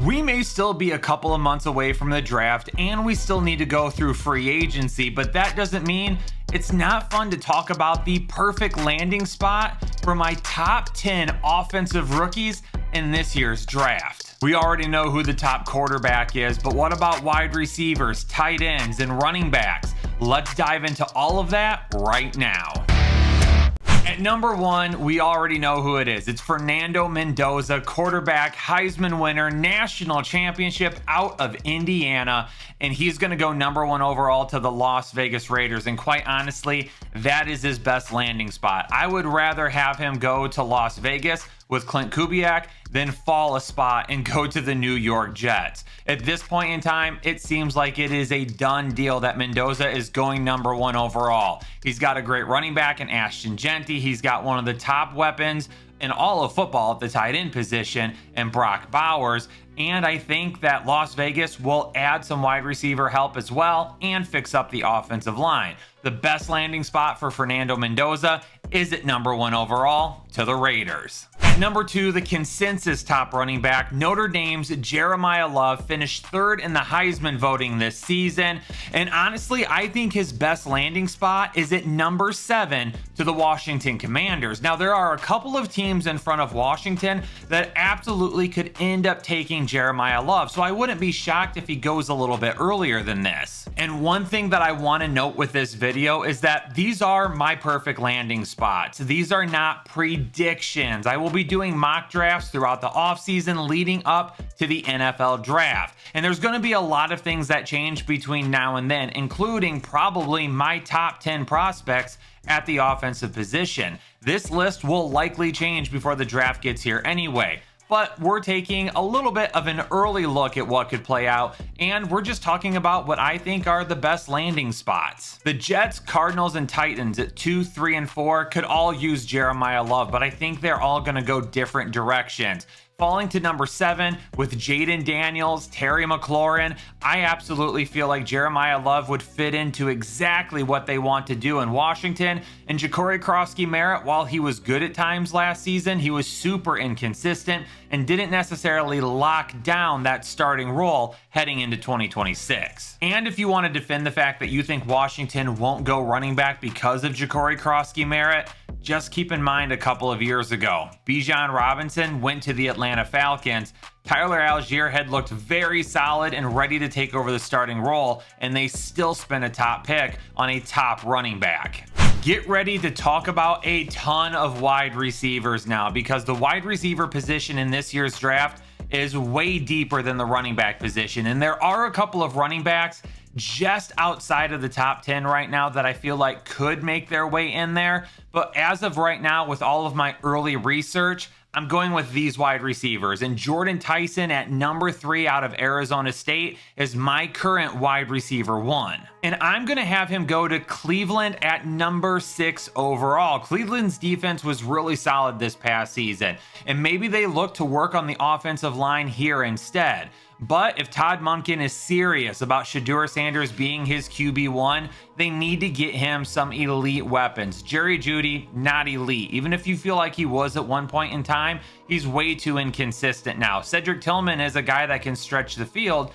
We may still be a couple of months away from the draft, and we still need to go through free agency, but that doesn't mean it's not fun to talk about the perfect landing spot for my top 10 offensive rookies in this year's draft. We already know who the top quarterback is, but what about wide receivers, tight ends, and running backs? Let's dive into all of that right now. At number 1, we already know who it is. It's Fernando Mendoza, quarterback, Heisman winner, national championship out of Indiana, and he's going to go number 1 overall to the Las Vegas Raiders. And quite honestly, that is his best landing spot. I would rather have him go to Las Vegas with Clint Kubiak than fall a spot and go to the New York Jets. At this point in time, it seems like it is a done deal that Mendoza is going number 1 overall. He's got a great running back in Ashton Genty. He's got one of the top weapons in all of football at the tight end position and Brock Bowers. And I think that Las Vegas will add some wide receiver help as well and fix up the offensive line. The best landing spot for Fernando Mendoza is at number 1 overall to the Raiders. At number 2, the consensus top running back, Notre Dame's Jeremiah Love, finished 3rd in the Heisman voting this season. And honestly, I think his best landing spot is at number 7 to the Washington Commanders. Now, there are a couple of teams in front of Washington that absolutely could end up taking Jeremiah Love, so I wouldn't be shocked if he goes a little bit earlier than this. And one thing that I want to note with this video is that these are my perfect landing spots. These are not predictions. I will be doing mock drafts throughout the offseason leading up to the NFL draft. And there's going to be a lot of things that change between now and then, including probably my top 10 prospects at the offensive position. This list will likely change before the draft gets here anyway. But we're taking a little bit of an early look at what could play out, and we're just talking about what I think are the best landing spots. The Jets, Cardinals, and Titans at 2, 3, and 4 could all use Jeremiah Love, but I think they're all going to go different directions. Falling to number 7 with Jaden Daniels, Terry McLaurin, I absolutely feel like Jeremiah Love would fit into exactly what they want to do in Washington. And Ja'Cory Krosky-Merritt, while he was good at times last season, he was super inconsistent and didn't necessarily lock down that starting role heading into 2026. And if you want to defend the fact that you think Washington won't go running back because of Ja'Cory Krosky-Merritt, just keep in mind a couple of years ago, Bijan Robinson went to the Atlanta Falcons. Tyler Algier had looked very solid and ready to take over the starting role, and they still spent a top pick on a top running back. Get ready to talk about a ton of wide receivers now, because the wide receiver position in this year's draft is way deeper than the running back position. And there are a couple of running backs just outside of the top 10 right now that I feel like could make their way in there. But as of right now, with all of my early research, I'm going with these wide receivers. And Jordan Tyson at number 3 out of Arizona State is my current wide receiver 1. And I'm going to have him go to Cleveland at number 6 overall. Cleveland's defense was really solid this past season, and maybe they look to work on the offensive line here instead. But if Todd Monken is serious about Shedeur Sanders being his QB1, they need to get him some elite weapons. Jerry Jeudy, not elite. Even if you feel like he was at one point in time, he's way too inconsistent now. Cedric Tillman is a guy that can stretch the field,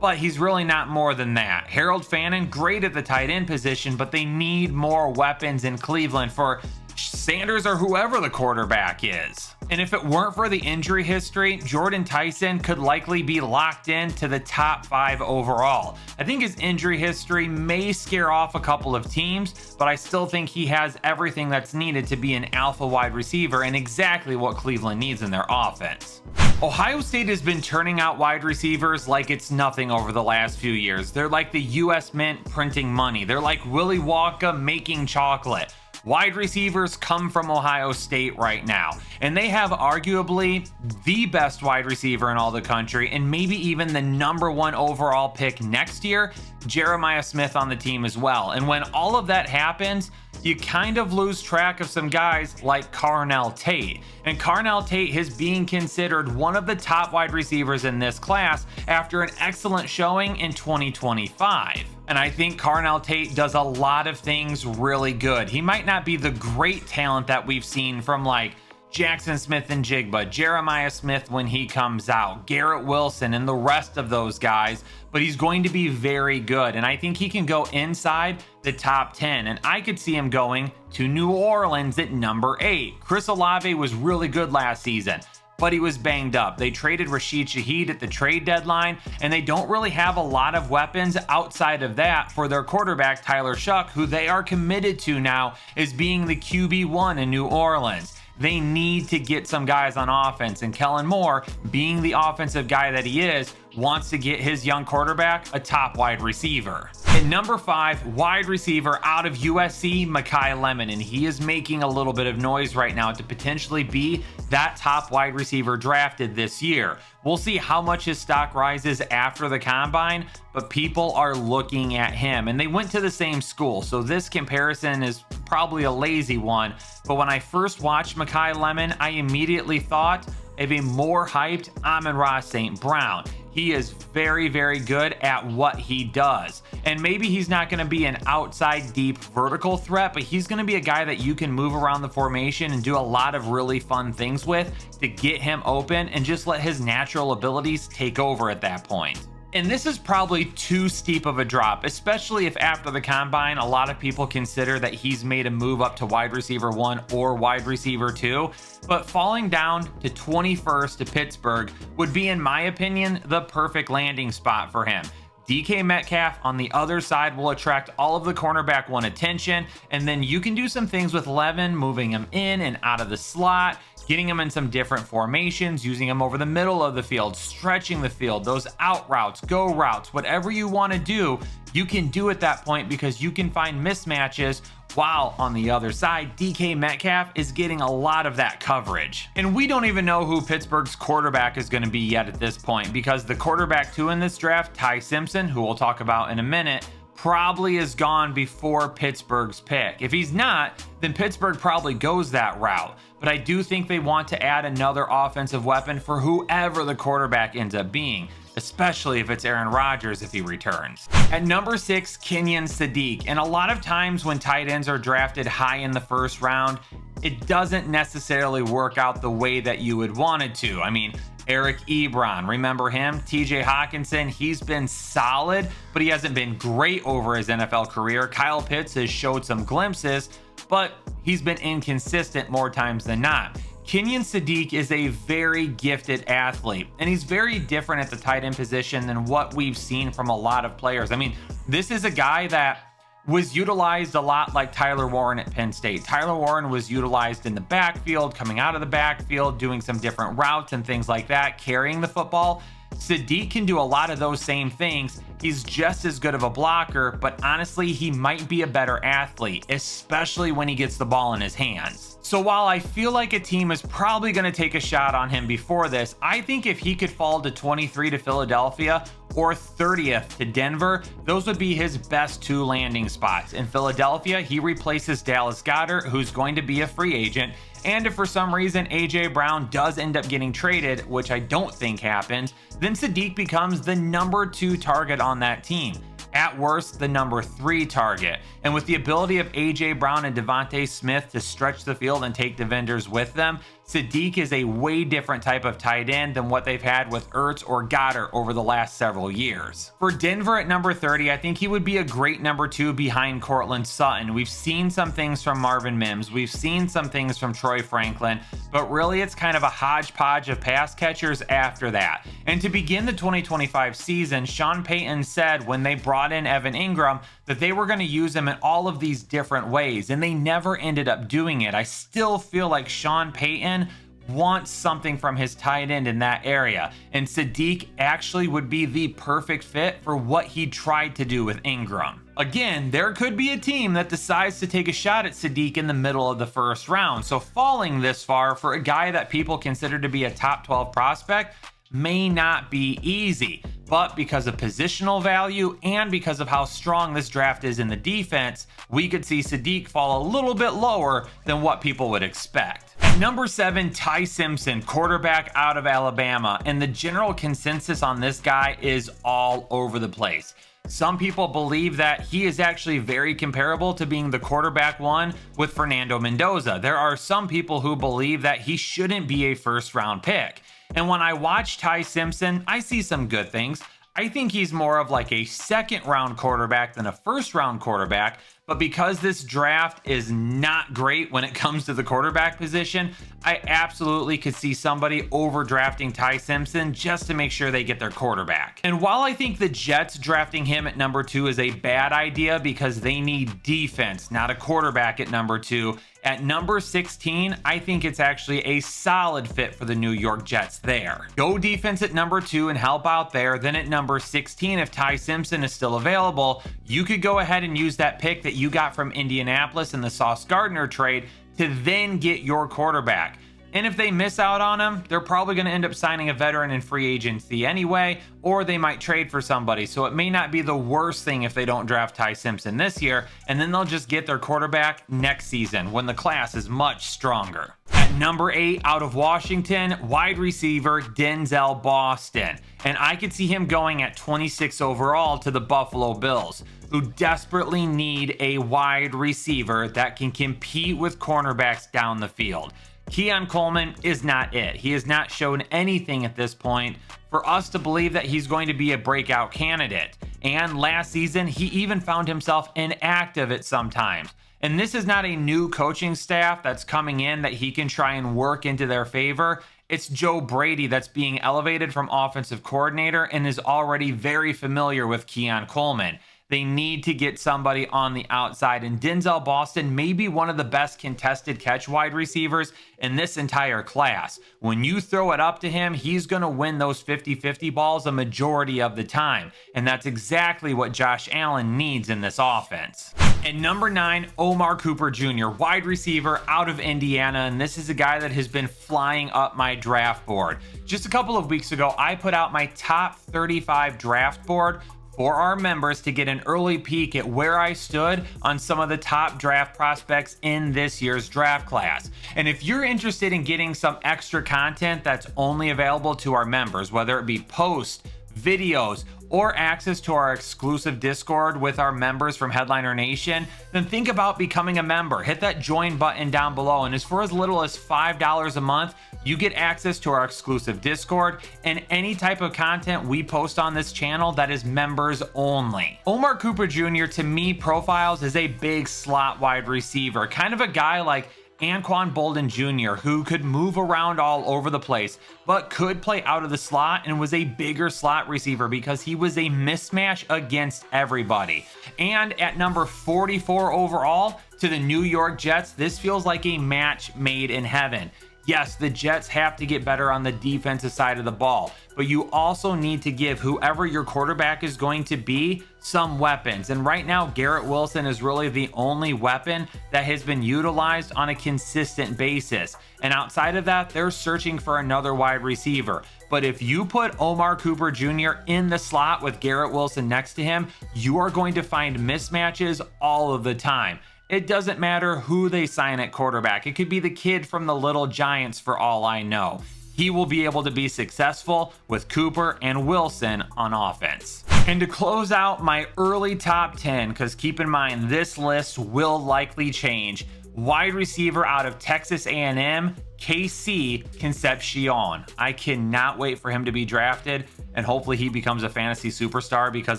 but he's really not more than that. Harold Fannin, great at the tight end position, but they need more weapons in Cleveland for Sanders or whoever the quarterback is. And if it weren't for the injury history, Jordan Tyson could likely be locked in to the top 5 overall. I think his injury history may scare off a couple of teams, but I still think he has everything that's needed to be an alpha wide receiver and exactly what Cleveland needs in their offense. Ohio State has been turning out wide receivers like it's nothing over the last few years. They're like the US Mint printing money. They're like Willy Wonka making chocolate. Wide receivers come from Ohio State right now, and they have arguably the best wide receiver in all the country, and maybe even the number 1 overall pick next year, Jeremiah Smith, on the team as well. And when all of that happens, you kind of lose track of some guys like Carnell Tate. And Carnell Tate is being considered one of the top wide receivers in this class after an excellent showing in 2025. And I think Carnell Tate does a lot of things really good. He might not be the great talent that we've seen from like Jackson Smith-Njigba, Jeremiah Smith when he comes out, Garrett Wilson, and the rest of those guys. But he's going to be very good, and I think he can go inside the top 10, and I could see him going to New Orleans at number 8. Chris Olave was really good last season, but he was banged up. They traded Rashid Shaheed at the trade deadline, and they don't really have a lot of weapons outside of that for their quarterback, Tyler Shuck, who they are committed to now as being the QB1 in New Orleans. They need to get some guys on offense, and Kellen Moore, being the offensive guy that he is, wants to get his young quarterback a top wide receiver. At number 5, wide receiver out of USC, Mekhi Lemon, and he is making a little bit of noise right now to potentially be that top wide receiver drafted this year. We'll see how much his stock rises after the combine, but people are looking at him, and they went to the same school, so this comparison is probably a lazy one. But when I first watched Mekhi Lemon, I immediately thought of a more hyped Amon-Ra St. Brown. He is very, very good at what he does. And maybe he's not going to be an outside deep vertical threat, but he's going to be a guy that you can move around the formation and do a lot of really fun things with to get him open and just let his natural abilities take over at that point. And this is probably too steep of a drop, especially if after the combine, a lot of people consider that he's made a move up to wide receiver 1 or wide receiver 2. But falling down to 21st to Pittsburgh would be, in my opinion, the perfect landing spot for him. DK Metcalf on the other side will attract all of the cornerback 1 attention, and then you can do some things with Levin, moving him in and out of the slot, getting him in some different formations, using him over the middle of the field, stretching the field, those out routes, go routes, whatever you want to do, you can do at that point because you can find mismatches, while on the other side, DK Metcalf is getting a lot of that coverage. And we don't even know who Pittsburgh's quarterback is going to be yet at this point, because the quarterback 2 in this draft, Ty Simpson, who we'll talk about in a minute, probably is gone before Pittsburgh's pick. If he's not, then Pittsburgh probably goes that route. But I do think they want to add another offensive weapon for whoever the quarterback ends up being, especially if it's Aaron Rodgers if he returns. At number 6, Kenyon Sadiq. And a lot of times when tight ends are drafted high in the first round, it doesn't necessarily work out the way that you would want it to. I mean, Eric Ebron, remember him? TJ Hawkinson, he's been solid, but he hasn't been great over his NFL career. Kyle Pitts has showed some glimpses, but he's been inconsistent more times than not. Kenyon Sadiq is a very gifted athlete, and he's very different at the tight end position than what we've seen from a lot of players. I mean, this is a guy that was utilized a lot like Tyler Warren at Penn State. Tyler Warren was utilized in the backfield, coming out of the backfield, doing some different routes and things like that, carrying the football. Sadiq can do a lot of those same things. He's just as good of a blocker, but honestly, he might be a better athlete, especially when he gets the ball in his hands. So while I feel like a team is probably going to take a shot on him before this, I think if he could fall to 23 to Philadelphia or 30th to Denver, those would be his best 2 landing spots. In Philadelphia, he replaces Dallas Goedert, who's going to be a free agent. And if for some reason AJ Brown does end up getting traded, which I don't think happens, then Sadiq becomes the number 2 target on that team. At worst, the number 3 target. And with the ability of AJ Brown and Devontae Smith to stretch the field and take defenders with them, Sadiq is a way different type of tight end than what they've had with Ertz or Goddard over the last several years. For Denver at number 30, I think he would be a great number 2 behind Courtland Sutton. We've seen some things from Marvin Mims. We've seen some things from Troy Franklin, but really it's kind of a hodgepodge of pass catchers after that. And to begin the 2025 season, Sean Payton said when they brought in Evan Ingram that they were going to use him in all of these different ways, and they never ended up doing it. I still feel like Sean Payton wants something from his tight end in that area, and Sadiq actually would be the perfect fit for what he tried to do with Ingram. Again, there could be a team that decides to take a shot at Sadiq in the middle of the first round, so falling this far for a guy that people consider to be a top 12 prospect may not be easy, but because of positional value and because of how strong this draft is in the defense, we could see Sadiq fall a little bit lower than what people would expect. At number 7, Ty Simpson, quarterback out of Alabama, and the general consensus on this guy is all over the place. Some people believe that he is actually very comparable to being the quarterback one with Fernando Mendoza. There are some people who believe that he shouldn't be a first round pick. And when I watch Ty Simpson, I see some good things. I think he's more of like a second round quarterback than a first round quarterback. But because this draft is not great when it comes to the quarterback position, I absolutely could see somebody overdrafting Ty Simpson just to make sure they get their quarterback. And while I think the Jets drafting him at number 2 is a bad idea because they need defense, not a quarterback at number 2, at number 16, I think it's actually a solid fit for the New York Jets there. Go defense at number 2 and help out there. Then at number 16, if Ty Simpson is still available, you could go ahead and use that pick that you got from Indianapolis in the Sauce Gardner trade to then get your quarterback. And if they miss out on him, they're probably going to end up signing a veteran in free agency anyway, or they might trade for somebody. So it may not be the worst thing if they don't draft Ty Simpson this year, and then they'll just get their quarterback next season when the class is much stronger. At number 8 out of Washington, wide receiver Denzel Boston. And I could see him going at 26 overall to the Buffalo Bills, who desperately need a wide receiver that can compete with cornerbacks down the field. Keon Coleman is not it. He has not shown anything at this point for us to believe that he's going to be a breakout candidate. And last season, he even found himself inactive at some times. And this is not a new coaching staff that's coming in that he can try and work into their favor. It's Joe Brady that's being elevated from offensive coordinator and is already very familiar with Keon Coleman. They need to get somebody on the outside, and Denzel Boston may be one of the best contested catch wide receivers in this entire class. When you throw it up to him, he's going to win those 50-50 balls a majority of the time, and that's exactly what Josh Allen needs in this offense. At number 9, Omar Cooper Jr., wide receiver out of Indiana, and this is a guy that has been flying up my draft board. Just a couple of weeks ago, I put out my top 35 draft board for our members to get an early peek at where I stood on some of the top draft prospects in this year's draft class. And if you're interested in getting some extra content that's only available to our members, whether it be posts, videos, or access to our exclusive Discord with our members from Headliner Nation, then think about becoming a member. Hit that join button down below, and for as little as $5 a month, you get access to our exclusive Discord and any type of content we post on this channel that is members only. Omar Cooper Jr. to me profiles as a big slot wide receiver, kind of a guy like Anquan Bolden Jr., who could move around all over the place, but could play out of the slot and was a bigger slot receiver because he was a mismatch against everybody. And at number 44 overall to the New York Jets, this feels like a match made in heaven. Yes, the Jets have to get better on the defensive side of the ball, but you also need to give whoever your quarterback is going to be some weapons. And right now, Garrett Wilson is really the only weapon that has been utilized on a consistent basis. And outside of that, they're searching for another wide receiver. But if you put Omar Cooper Jr. in the slot with Garrett Wilson next to him, you are going to find mismatches all of the time. It doesn't matter who they sign at quarterback. It could be the kid from the Little Giants for all I know. He will be able to be successful with Cooper and Wilson on offense. And to close out my early top 10, because keep in mind this list will likely change, wide receiver out of Texas A&M, KC Concepcion. I cannot wait for him to be drafted, and hopefully he becomes a fantasy superstar, because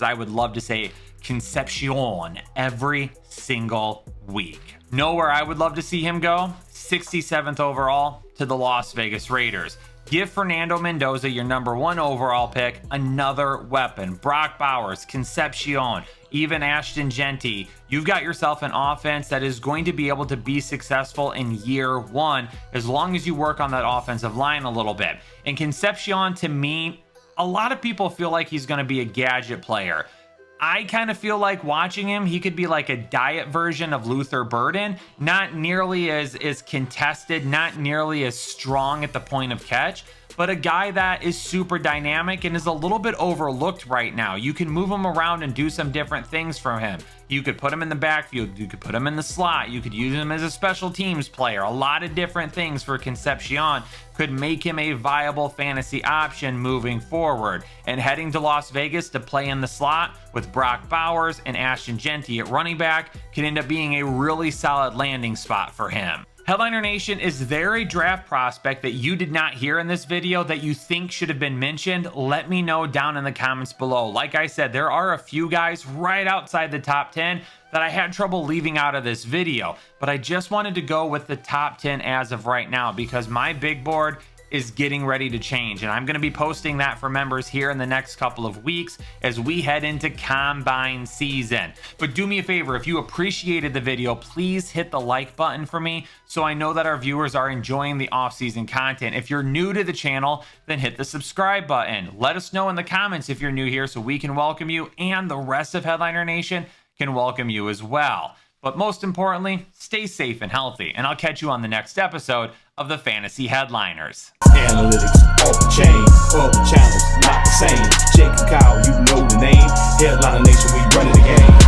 I would love to say Concepcion every single week. Know where I would love to see him go? 67th overall to the Las Vegas Raiders. Give Fernando Mendoza, your number 1 overall pick, another weapon. Brock Bowers, Concepcion, even Ashton Genty. You've got yourself an offense that is going to be able to be successful in year 1 as long as you work on that offensive line a little bit. And Concepcion, to me, a lot of people feel like he's going to be a gadget player. I kind of feel like watching him, he could be like a diet version of Luther Burden, not nearly as contested, not nearly as strong at the point of catch, but a guy that is super dynamic and is a little bit overlooked right now. You can move him around and do some different things from him. You could put him in the backfield, you could put him in the slot, you could use him as a special teams player. A lot of different things for Concepcion could make him a viable fantasy option moving forward. And heading to Las Vegas to play in the slot with Brock Bowers and Ashton Genty at running back could end up being a really solid landing spot for him. Headliner Nation, is there a draft prospect that you did not hear in this video that you think should have been mentioned? Let me know down in the comments below. Like I said, there are a few guys right outside the top 10 that I had trouble leaving out of this video, but I just wanted to go with the top 10 as of right now because my big board is getting ready to change, and I'm going to be posting that for members here in the next couple of weeks as we head into combine season. But do me a favor, if you appreciated the video, please hit the like button for me so I know that our viewers are enjoying the off-season content. If you're new to the channel, then hit the subscribe button. Let us know in the comments if you're new here so we can welcome you and the rest of Headliner Nation can welcome you as well. But most importantly, stay safe and healthy, and I'll catch you on the next episode of the Fantasy Headliners. Analytics off the chain, other channels not the same. Jake and Kyle, you know the name. Headliner Nation, we running the game.